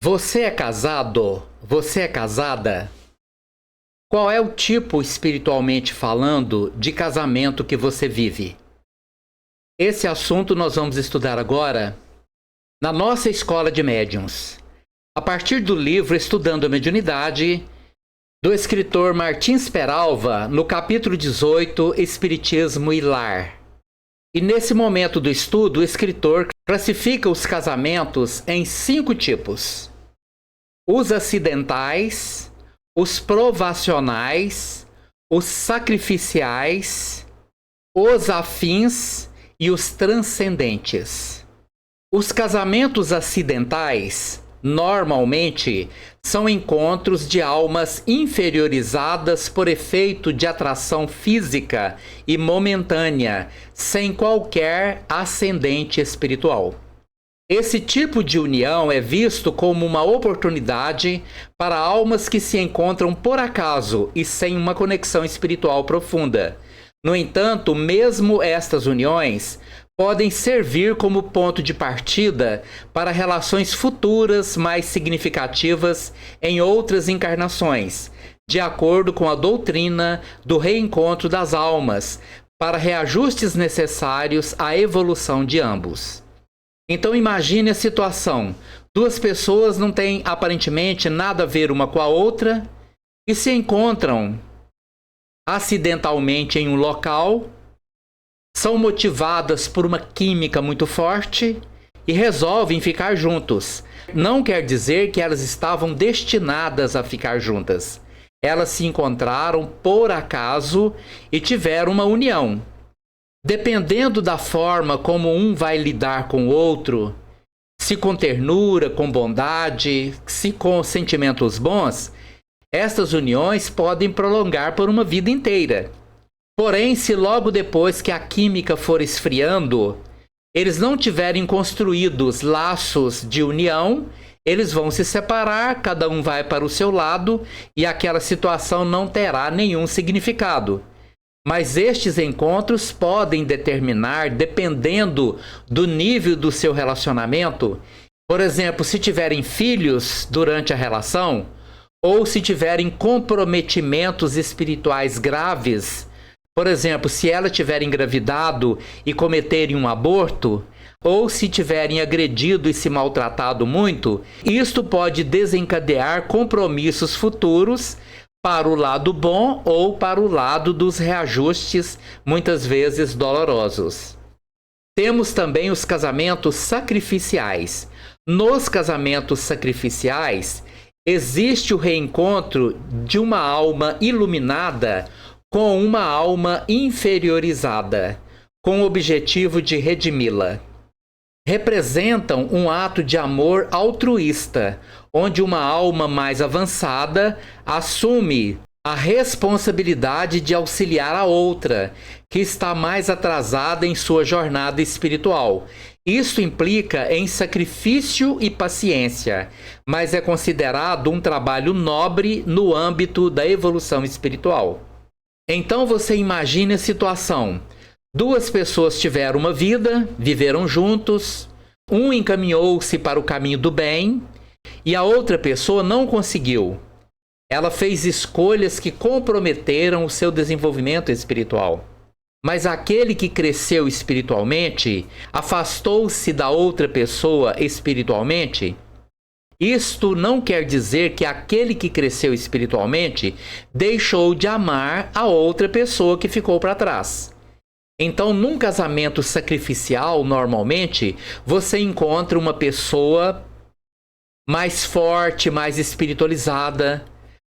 Você é casado? Você é casada? Qual é o tipo, espiritualmente falando, de casamento que você vive? Esse assunto nós vamos estudar agora na nossa escola de médiuns, a partir do livro Estudando a Mediunidade, do escritor Martins Peralva, no capítulo 18, Espiritismo e Lar. E nesse momento do estudo, o escritor classifica os casamentos em 5 tipos: os acidentais, os provacionais, os sacrificiais, os afins e os transcendentes. Os casamentos acidentais, normalmente, são encontros de almas inferiorizadas por efeito de atração física e momentânea, sem qualquer ascendente espiritual. Esse tipo de união é visto como uma oportunidade para almas que se encontram por acaso e sem uma conexão espiritual profunda. No entanto, mesmo estas uniões podem servir como ponto de partida para relações futuras mais significativas em outras encarnações, de acordo com a doutrina do reencontro das almas, para reajustes necessários à evolução de ambos. Então imagine a situação: 2 pessoas não têm aparentemente nada a ver uma com a outra e se encontram acidentalmente em um local, são motivadas por uma química muito forte e resolvem ficar juntos. Não quer dizer que elas estavam destinadas a ficar juntas. Elas se encontraram por acaso e tiveram uma união. Dependendo da forma como um vai lidar com o outro, se com ternura, com bondade, se com sentimentos bons, estas uniões podem prolongar por uma vida inteira. Porém, se logo depois que a química for esfriando, eles não tiverem construídos laços de união, eles vão se separar, cada um vai para o seu lado e aquela situação não terá nenhum significado. Mas estes encontros podem determinar, dependendo do nível do seu relacionamento, por exemplo, se tiverem filhos durante a relação, ou se tiverem comprometimentos espirituais graves, por exemplo, se ela tiver engravidado e cometerem um aborto, ou se tiverem agredido e se maltratado muito, isto pode desencadear compromissos futuros para o lado bom ou para o lado dos reajustes, muitas vezes dolorosos. Temos também os casamentos sacrificiais. Nos casamentos sacrificiais, existe o reencontro de uma alma iluminada com uma alma inferiorizada, com o objetivo de redimi-la. Representam um ato de amor altruísta, onde uma alma mais avançada assume a responsabilidade de auxiliar a outra, que está mais atrasada em sua jornada espiritual. Isso implica em sacrifício e paciência, mas é considerado um trabalho nobre no âmbito da evolução espiritual. Então você imagine a situação: 2 pessoas tiveram uma vida, viveram juntos, um encaminhou-se para o caminho do bem e a outra pessoa não conseguiu. Ela fez escolhas que comprometeram o seu desenvolvimento espiritual. Mas aquele que cresceu espiritualmente afastou-se da outra pessoa espiritualmente. Isto não quer dizer que aquele que cresceu espiritualmente deixou de amar a outra pessoa que ficou para trás. Então, num casamento sacrificial, normalmente, você encontra uma pessoa mais forte, mais espiritualizada,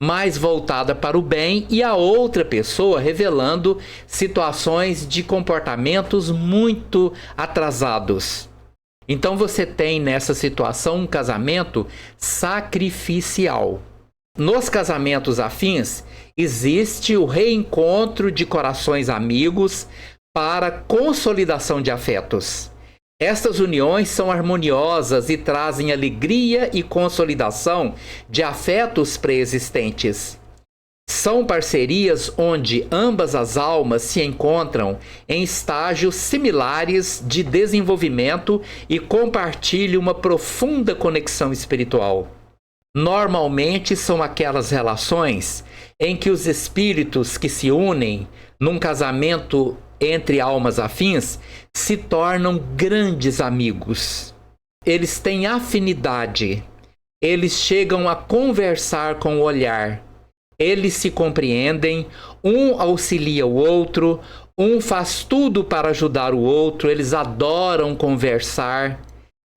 mais voltada para o bem, e a outra pessoa revelando situações de comportamentos muito atrasados. Então você tem nessa situação um casamento sacrificial. Nos casamentos afins, existe o reencontro de corações amigos para consolidação de afetos. Estas uniões são harmoniosas e trazem alegria e consolidação de afetos pré-existentes. São parcerias onde ambas as almas se encontram em estágios similares de desenvolvimento e compartilham uma profunda conexão espiritual. Normalmente são aquelas relações em que os espíritos que se unem num casamento entre almas afins se tornam grandes amigos. Eles têm afinidade, eles chegam a conversar com o olhar, eles se compreendem, um auxilia o outro, um faz tudo para ajudar o outro, eles adoram conversar,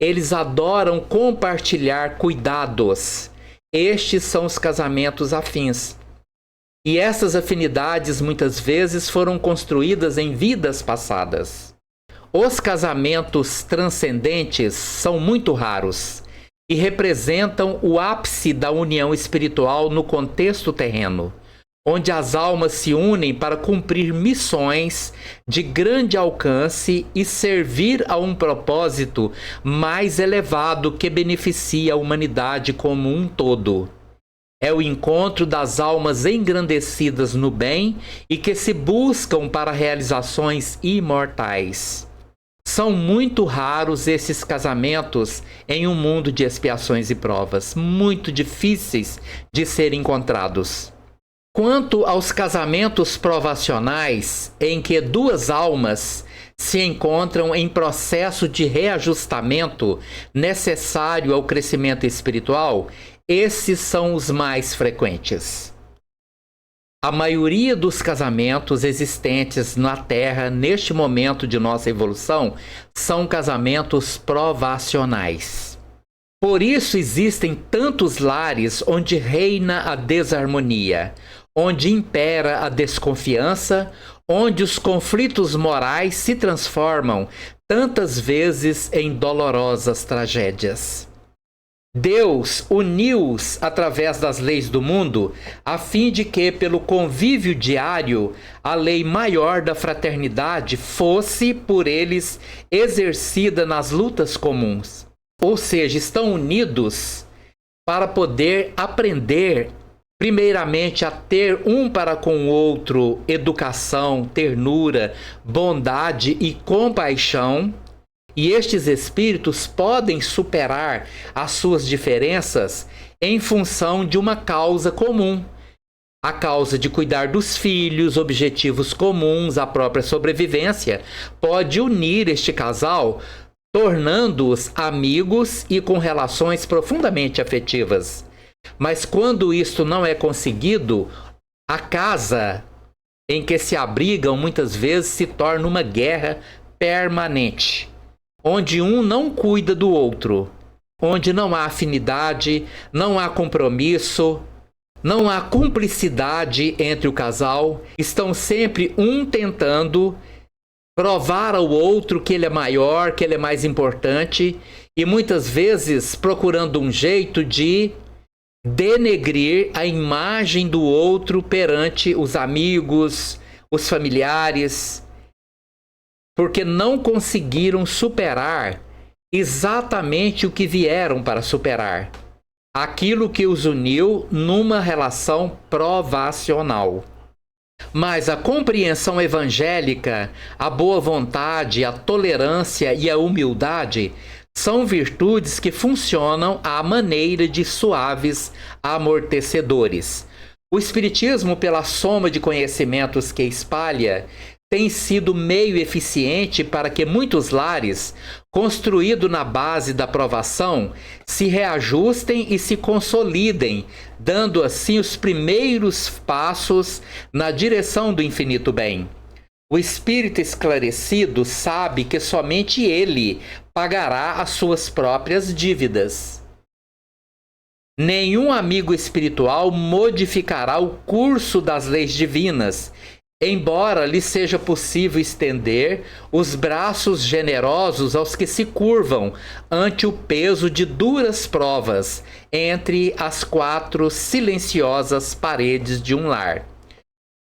eles adoram compartilhar cuidados. Estes são os casamentos afins. E essas afinidades muitas vezes foram construídas em vidas passadas. Os casamentos transcendentes são muito raros e representam o ápice da união espiritual no contexto terreno, onde as almas se unem para cumprir missões de grande alcance e servir a um propósito mais elevado que beneficia a humanidade como um todo. É o encontro das almas engrandecidas no bem e que se buscam para realizações imortais. São muito raros esses casamentos em um mundo de expiações e provas, muito difíceis de serem encontrados. Quanto aos casamentos provacionais, em que duas almas se encontram em processo de reajustamento necessário ao crescimento espiritual, esses são os mais frequentes. A maioria dos casamentos existentes na Terra neste momento de nossa evolução são casamentos provacionais. Por isso existem tantos lares onde reina a desarmonia, onde impera a desconfiança, onde os conflitos morais se transformam tantas vezes em dolorosas tragédias. Deus uniu-os através das leis do mundo, a fim de que, pelo convívio diário, a lei maior da fraternidade fosse, por eles, exercida nas lutas comuns. Ou seja, estão unidos para poder aprender, primeiramente, a ter um para com o outro educação, ternura, bondade e compaixão. E estes espíritos podem superar as suas diferenças em função de uma causa comum. A causa de cuidar dos filhos, objetivos comuns, a própria sobrevivência, pode unir este casal, tornando-os amigos e com relações profundamente afetivas. Mas quando isto não é conseguido, a casa em que se abrigam muitas vezes se torna uma guerra permanente, onde um não cuida do outro, onde não há afinidade, não há compromisso, não há cumplicidade entre o casal, estão sempre um tentando provar ao outro que ele é maior, que ele é mais importante, e muitas vezes procurando um jeito de denegrir a imagem do outro perante os amigos, os familiares, porque não conseguiram superar exatamente o que vieram para superar, aquilo que os uniu numa relação provacional. Mas a compreensão evangélica, a boa vontade, a tolerância e a humildade são virtudes que funcionam à maneira de suaves amortecedores. O Espiritismo, pela soma de conhecimentos que espalha, tem sido meio eficiente para que muitos lares, construídos na base da provação, se reajustem e se consolidem, dando assim os primeiros passos na direção do infinito bem. O espírito esclarecido sabe que somente ele pagará as suas próprias dívidas. Nenhum amigo espiritual modificará o curso das leis divinas, embora lhe seja possível estender os braços generosos aos que se curvam ante o peso de duras provas entre as quatro silenciosas paredes de um lar.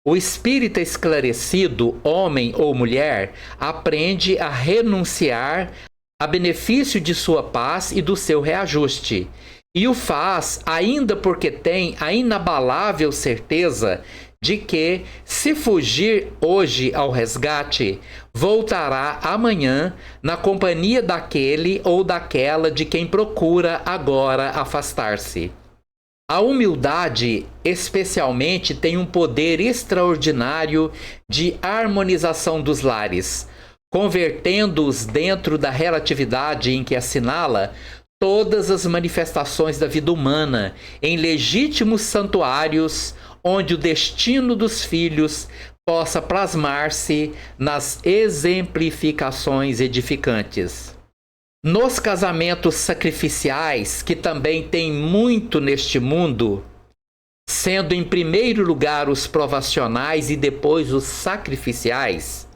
O espírita esclarecido, homem ou mulher, aprende a renunciar a benefício de sua paz e do seu reajuste, e o faz ainda porque tem a inabalável certeza de que, se fugir hoje ao resgate, voltará amanhã na companhia daquele ou daquela de quem procura agora afastar-se. A humildade, especialmente, tem um poder extraordinário de harmonização dos lares, convertendo-os dentro da relatividade em que assinala todas as manifestações da vida humana em legítimos santuários, onde o destino dos filhos possa plasmar-se nas exemplificações edificantes. Nos casamentos sacrificiais, que também tem muito neste mundo, sendo em primeiro lugar os provacionais e depois os sacrificiais,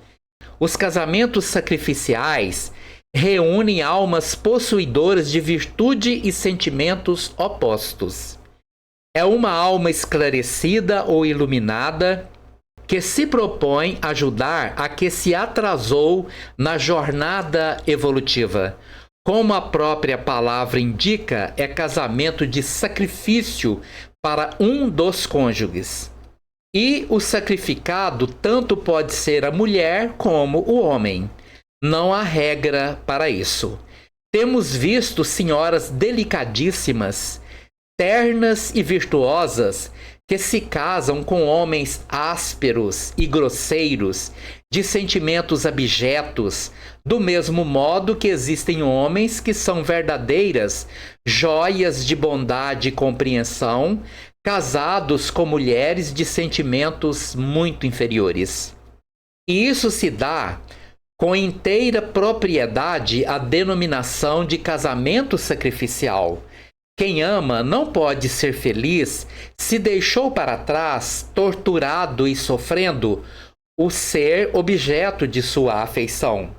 os casamentos sacrificiais reúnem almas possuidoras de virtude e sentimentos opostos. É uma alma esclarecida ou iluminada que se propõe ajudar a que se atrasou na jornada evolutiva. Como a própria palavra indica, é casamento de sacrifício para um dos cônjuges. E o sacrificado tanto pode ser a mulher como o homem. Não há regra para isso. Temos visto senhoras delicadíssimas, ternas e virtuosas, que se casam com homens ásperos e grosseiros, de sentimentos abjetos, do mesmo modo que existem homens que são verdadeiras joias de bondade e compreensão, casados com mulheres de sentimentos muito inferiores. E isso se dá com inteira propriedade à denominação de casamento sacrificial. Quem ama não pode ser feliz se deixou para trás, torturado e sofrendo, o ser objeto de sua afeição.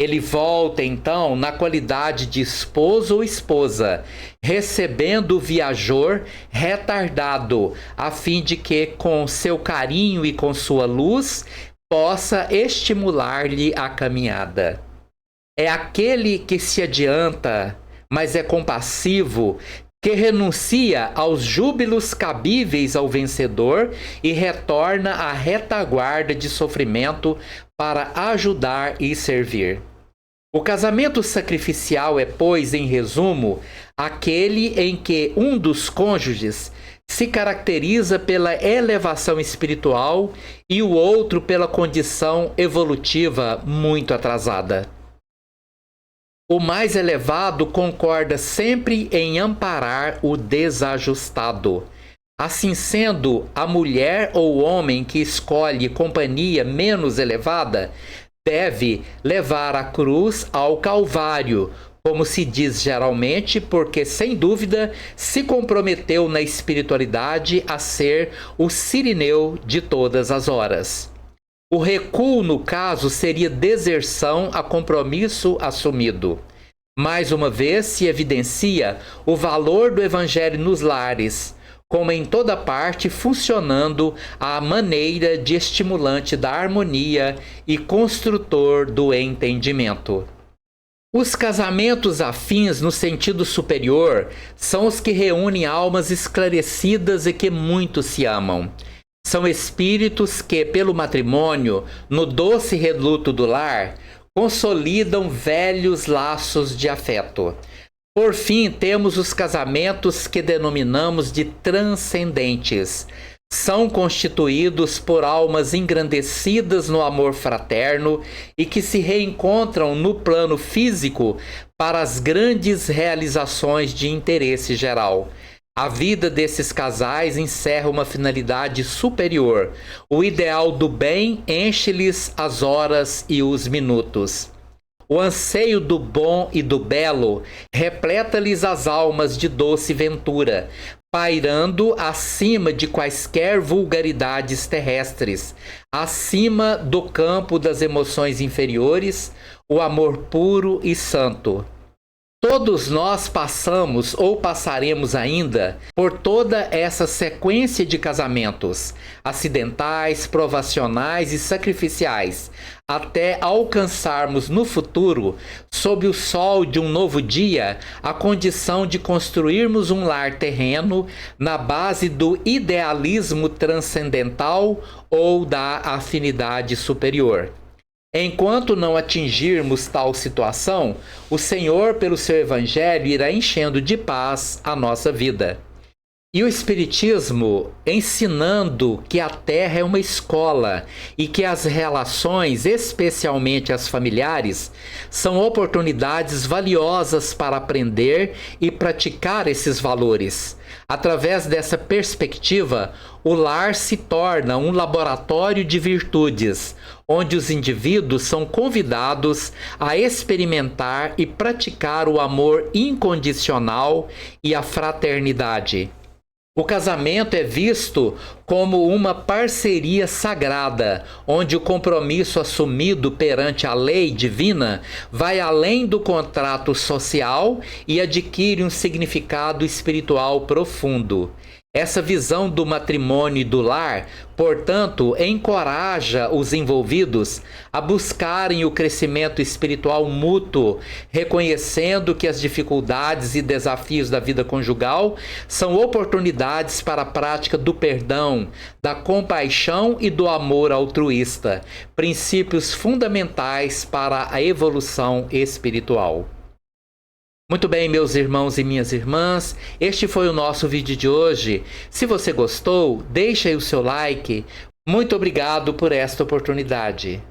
Ele volta então na qualidade de esposo ou esposa, recebendo o viajor retardado, a fim de que, com seu carinho e com sua luz, possa estimular-lhe a caminhada. É aquele que se adianta, mas é compassivo, que renuncia aos júbilos cabíveis ao vencedor e retorna à retaguarda de sofrimento para ajudar e servir. O casamento sacrificial é, pois, em resumo, aquele em que um dos cônjuges se caracteriza pela elevação espiritual e o outro pela condição evolutiva muito atrasada. O mais elevado concorda sempre em amparar o desajustado. Assim sendo, a mulher ou o homem que escolhe companhia menos elevada deve levar a cruz ao Calvário, como se diz geralmente, porque sem dúvida se comprometeu na espiritualidade a ser o Cirineu de todas as horas. O recuo, no caso, seria deserção a compromisso assumido. Mais uma vez se evidencia o valor do Evangelho nos lares, como em toda parte funcionando à maneira de estimulante da harmonia e construtor do entendimento. Os casamentos afins no sentido superior são os que reúnem almas esclarecidas e que muito se amam. São espíritos que, pelo matrimônio, no doce reduto do lar, consolidam velhos laços de afeto. Por fim, temos os casamentos que denominamos de transcendentes. São constituídos por almas engrandecidas no amor fraterno e que se reencontram no plano físico para as grandes realizações de interesse geral. A vida desses casais encerra uma finalidade superior. O ideal do bem enche-lhes as horas e os minutos. O anseio do bom e do belo repleta-lhes as almas de doce ventura, pairando acima de quaisquer vulgaridades terrestres, acima do campo das emoções inferiores, o amor puro e santo. Todos nós passamos ou passaremos ainda por toda essa sequência de casamentos, acidentais, provacionais e sacrificiais, até alcançarmos no futuro, sob o sol de um novo dia, a condição de construirmos um lar terreno na base do idealismo transcendental ou da afinidade superior. Enquanto não atingirmos tal situação, o Senhor, pelo seu Evangelho, irá enchendo de paz a nossa vida. E o Espiritismo ensinando que a Terra é uma escola e que as relações, especialmente as familiares, são oportunidades valiosas para aprender e praticar esses valores. Através dessa perspectiva, o lar se torna um laboratório de virtudes, onde os indivíduos são convidados a experimentar e praticar o amor incondicional e a fraternidade. O casamento é visto como uma parceria sagrada, onde o compromisso assumido perante a lei divina vai além do contrato social e adquire um significado espiritual profundo. Essa visão do matrimônio e do lar, portanto, encoraja os envolvidos a buscarem o crescimento espiritual mútuo, reconhecendo que as dificuldades e desafios da vida conjugal são oportunidades para a prática do perdão, da compaixão e do amor altruísta, princípios fundamentais para a evolução espiritual. Muito bem, meus irmãos e minhas irmãs, este foi o nosso vídeo de hoje. Se você gostou, deixe aí o seu like. Muito obrigado por esta oportunidade.